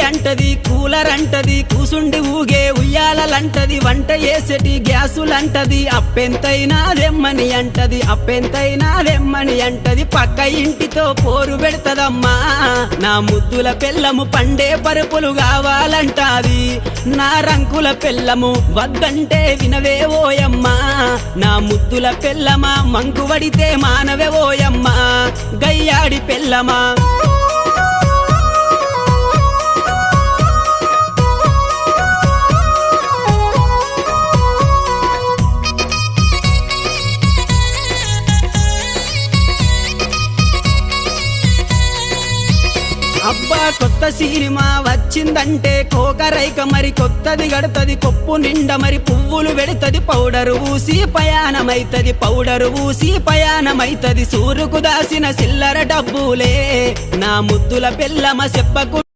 అంటది కూలర్ అంటది కూసుండి ఊగే ఉయ్యాలంటది వంట చేసేటి గ్యాసులంటది అప్పెంతైనా దెమ్మని అంటది అప్పెంతైనా దెమ్మని అంటది పక్క ఇంటితో పోరు పెడతదమ్మా నా ముద్దుల పెళ్ళము పండే పరుపులు కావాలంటాది నా రంకుల పెళ్ళము వద్దంటే వినవే ఓయమ్మా నా ముద్దుల పెళ్ళమా మంకు వడితే మానవే ఓయమ్మా గయ్యాడి పెళ్ళమా అబ్బా కొత్త సినిమా వచ్చిందంటే కోకరైక మరి కొత్తది గడతది కొప్పు నిండా మరి పువ్వులు పెడతది పౌడరు ఊసి పయానమైతది పౌడరు ఊసి పయానమైతది సూరుకు దాసిన చిల్లర డబ్బులే నా ముద్దుల పెళ్ళమ చెప్పకు